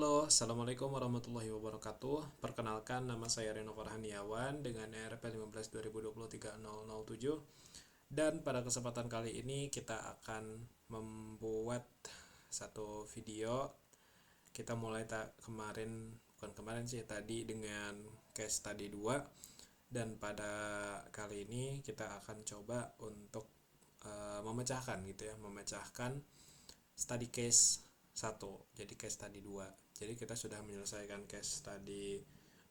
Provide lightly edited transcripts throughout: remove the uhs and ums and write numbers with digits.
Halo, Assalamualaikum warahmatullahi wabarakatuh. Perkenalkan, nama saya Reno Farhaniawan dengan RP 15/2023/007. Dan pada kesempatan kali ini kita akan membuat satu video. Kita mulai bukan kemarin sih, tadi dengan case study 2. Dan pada kali ini kita akan coba untuk memecahkan study case 1 jadi case study 2. Jadi kita sudah menyelesaikan case study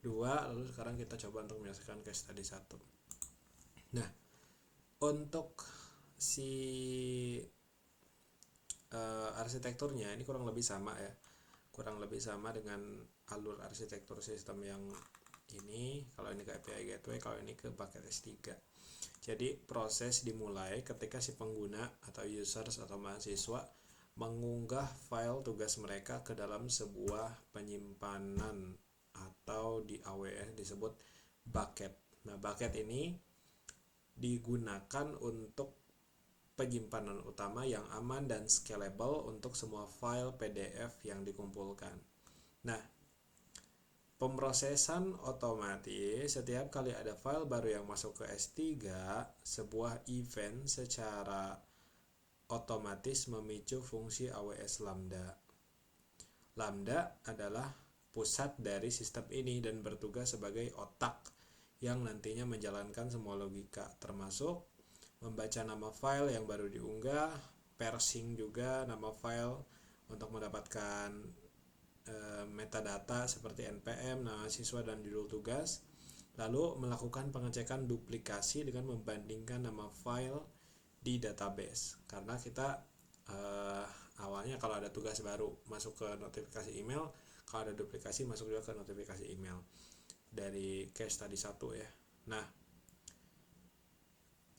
2, lalu sekarang kita coba untuk menyelesaikan case study 1. Nah, untuk si arsitekturnya ini kurang lebih sama ya. Kurang lebih sama dengan alur arsitektur sistem yang ini. Kalau ini ke API Gateway, kalau ini ke bucket S3. Jadi proses dimulai ketika si pengguna atau users atau mahasiswa mengunggah file tugas mereka ke dalam sebuah penyimpanan atau di AWS disebut bucket. Nah, bucket ini digunakan untuk penyimpanan utama yang aman dan scalable untuk semua file PDF yang dikumpulkan. Nah, pemrosesan otomatis setiap kali ada file baru yang masuk ke S3, sebuah event secara otomatis memicu fungsi AWS Lambda. Lambda adalah pusat dari sistem ini dan bertugas sebagai otak yang nantinya menjalankan semua logika, termasuk membaca nama file yang baru diunggah, parsing juga nama file untuk mendapatkan metadata seperti NPM, nama siswa, dan judul tugas, lalu melakukan pengecekan duplikasi dengan membandingkan nama file di database, karena kita awalnya kalau ada tugas baru masuk ke notifikasi email, kalau ada duplikasi masuk juga ke notifikasi email dari case tadi 1 ya. Nah,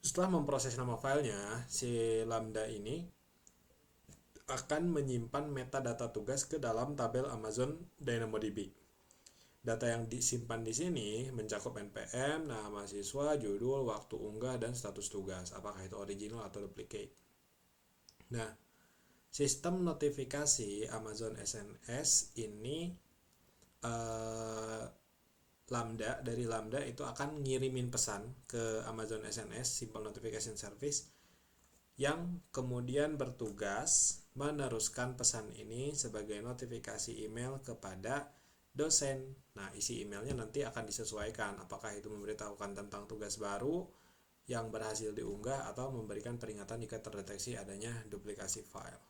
setelah memproses nama filenya, si Lambda ini akan menyimpan metadata tugas ke dalam tabel Amazon DynamoDB. Data yang disimpan di sini mencakup NPM, nama siswa, judul, waktu unggah, dan status tugas, apakah itu original atau duplicate. Nah, sistem notifikasi Amazon SNS ini dari Lambda itu akan ngirimin pesan ke Amazon SNS, Simple Notification Service, yang kemudian bertugas meneruskan pesan ini sebagai notifikasi email kepada dosen. Nah, isi emailnya nanti akan disesuaikan, apakah itu memberitahukan tentang tugas baru yang berhasil diunggah atau memberikan peringatan jika terdeteksi adanya duplikasi file.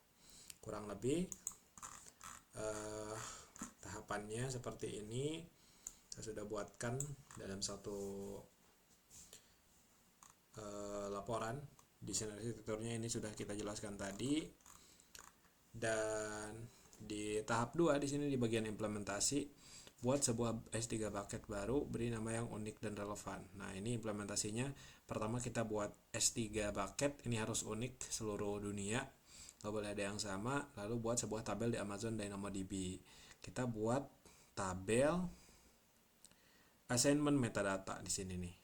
Kurang lebih tahapannya seperti ini. Saya sudah buatkan dalam satu laporan. Desain arsitekturnya ini sudah kita jelaskan tadi. Dan di tahap 2 di sini di bagian implementasi, buat sebuah S3 bucket baru, beri nama yang unik dan relevan. Nah, ini implementasinya. Pertama kita buat S3 bucket, ini harus unik seluruh dunia, nggak boleh ada yang sama. Lalu buat sebuah tabel di Amazon DynamoDB. Kita buat tabel assignment metadata di sini nih.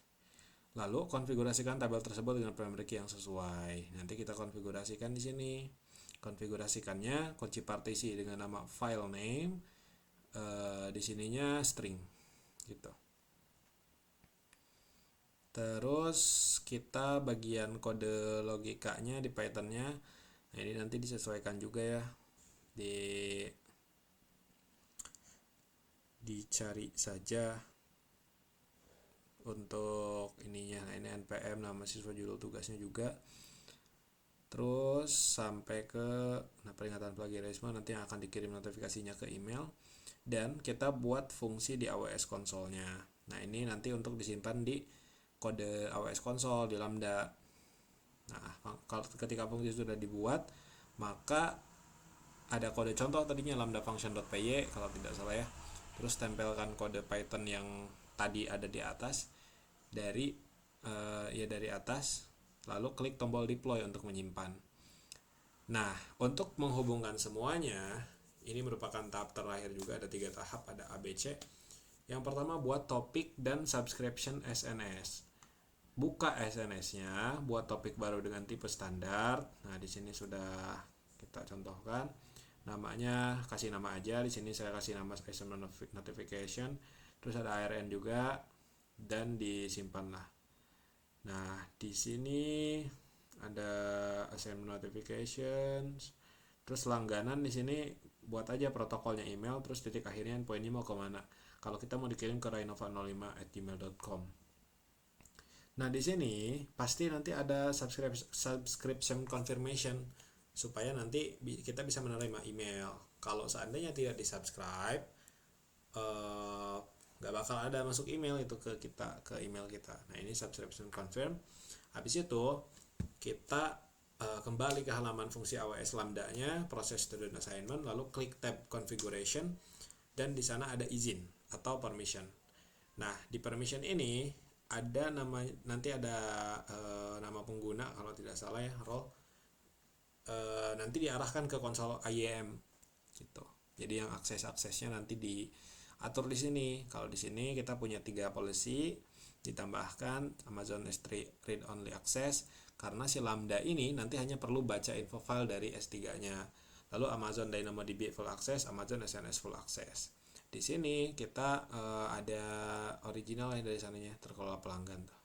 Lalu konfigurasikan tabel tersebut dengan primary key yang sesuai. Nanti kita konfigurasikan di sini. Konfigurasikannya kunci partisi dengan nama file name, di sininya string gitu. Terus kita bagian kode logikanya di Pythonnya, nah ini nanti disesuaikan juga ya, dicari saja untuk ininya. Nah, ini NPM, nama siswa, judul tugasnya juga. Terus sampai ke peringatan plagiarisme, nanti akan dikirim notifikasinya ke email. Dan kita buat fungsi di AWS Console-nya. Nah, ini nanti untuk disimpan di kode AWS Console di Lambda. Nah, ketika fungsi sudah dibuat, maka ada kode contoh tadinya lambda function.py kalau tidak salah ya. Terus tempelkan kode Python yang tadi ada di atas dari atas, lalu klik tombol deploy untuk menyimpan. Nah, untuk menghubungkan semuanya, ini merupakan tahap terakhir juga, ada 3 tahap, ada ABC. Yang pertama buat topik dan subscription SNS. Buka SNS-nya, buat topik baru dengan tipe standar. Nah, di sini sudah kita contohkan. namanya kasih nama aja. Di sini saya kasih nama assignment notification, terus ada ARN juga, dan disimpan lah. Nah, di sini ada assignment notifications, terus langganan di sini buat aja protokolnya email, terus titik akhirnya endpointnya mau kemana. Kalau kita mau dikirim ke rainova05@gmail.com. Nah, di sini pasti nanti ada subscription confirmation supaya nanti kita bisa menerima email. Kalau seandainya tidak di-subscribe, nggak bakal ada masuk email itu ke kita, ke email kita. Nah, ini subscription confirm. Habis itu kita kembali ke halaman fungsi AWS Lambda-nya, proses student assignment, lalu klik tab configuration, dan di sana ada izin atau permission. Nah, di permission ini ada nama, nanti ada nama pengguna kalau tidak salah ya, role. Nanti diarahkan ke konsol IAM gitu. Jadi yang aksesnya nanti diatur di sini. Kalau di sini kita punya 3 policy, ditambahkan Amazon S3 read only access, karena si Lambda ini nanti hanya perlu baca info file dari S3-nya. Lalu Amazon DynamoDB full access, Amazon SNS full access. Di sini kita ada original yang dari sananya terkelola pelanggan tuh.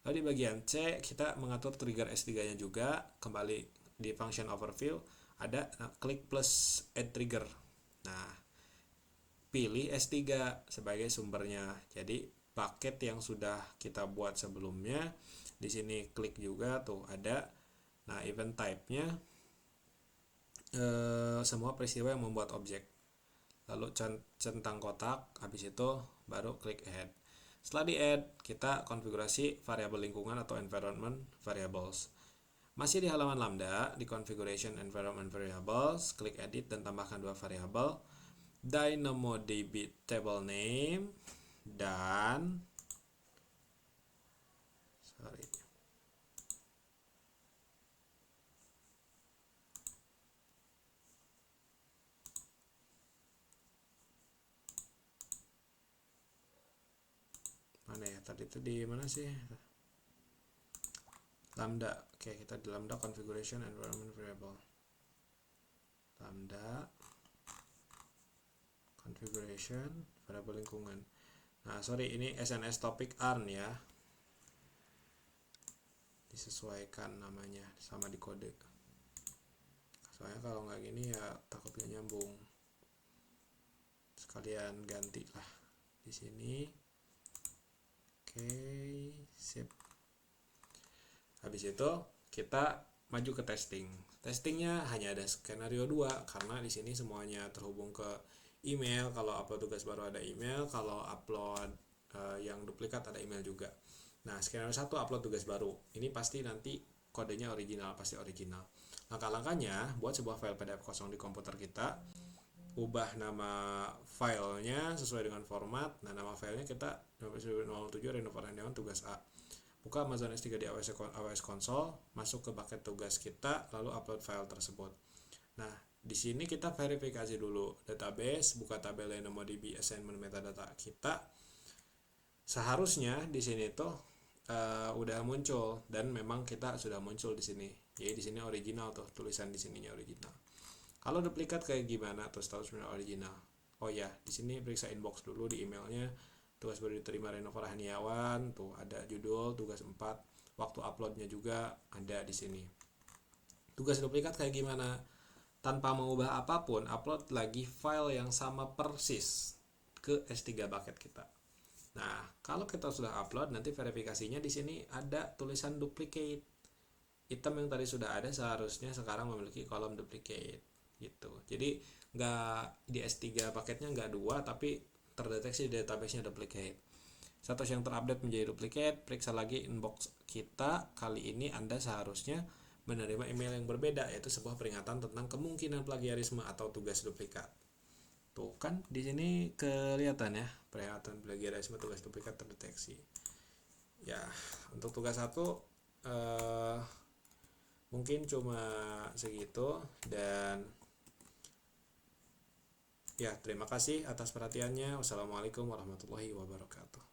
Lalu di bagian C kita mengatur trigger S3-nya juga. Kembali di function overview ada klik plus add trigger. Nah, pilih S3 sebagai sumbernya. Jadi paket yang sudah kita buat sebelumnya di sini klik juga tuh ada. Nah, event type-nya semua peristiwa yang membuat objek. Lalu centang kotak, habis itu baru klik add. Setelah di add, kita konfigurasi variabel lingkungan atau environment variables. Masih di halaman Lambda, di configuration environment variables, klik edit dan tambahkan 2 variabel, DynamoDB table name dan mana ya tadi itu di mana sih? Lambda. Oke, kita di Lambda configuration environment variable. Lambda configuration variable lingkungan. Nah, sorry, ini SNS topic arn ya. Disesuaikan namanya sama di kode. Soalnya kalau nggak gini ya takutnya nyambung. Sekalian ganti lah di sini. Oke, sip. Habis itu kita maju ke testing. Testingnya hanya ada skenario 2 karena di sini semuanya terhubung ke email. Kalau upload tugas baru ada email, kalau upload yang duplikat ada email juga. Nah, skenario 1 upload tugas baru. Ini pasti nanti kodenya original, pasti original. Langkah-langkahnya buat sebuah file PDF kosong di komputer kita, ubah nama filenya sesuai dengan format. Nah, nama filenya kita 07 Rainova Rendewan tugas A. Buka Amazon S3 di AWS Console, masuk ke bucket tugas kita, lalu upload file tersebut. Nah, di sini kita verifikasi dulu database, buka tabel DynamoDB assignment metadata kita. Seharusnya di sini tuh udah muncul, dan memang kita sudah muncul di sini. Jadi di sini original tuh, tulisan di sininya original. Kalau duplikat kayak gimana tuh status original? Oh ya, di sini periksa inbox dulu di emailnya. Tugas baru diterima Rainova Rahniawan, tuh ada judul tugas 4, waktu uploadnya juga ada di sini. Tugas duplikat kayak gimana? Tanpa mengubah apapun, upload lagi file yang sama persis ke S3 bucket kita. Nah, kalau kita sudah upload, nanti verifikasinya di sini ada tulisan duplicate. Item yang tadi sudah ada seharusnya sekarang memiliki kolom duplicate gitu. Jadi nggak di S3 paketnya nggak 2, tapi terdeteksi di database-nya duplicate. Status yang terupdate menjadi duplicate, periksa lagi inbox kita. Kali ini Anda seharusnya menerima email yang berbeda, yaitu sebuah peringatan tentang kemungkinan plagiarisme atau tugas duplikat. Tuh kan di sini kelihatan ya, peringatan plagiarisme tugas duplikat terdeteksi. Ya, untuk tugas 1 mungkin cuma segitu, dan ya, terima kasih atas perhatiannya. Wassalamualaikum warahmatullahi wabarakatuh.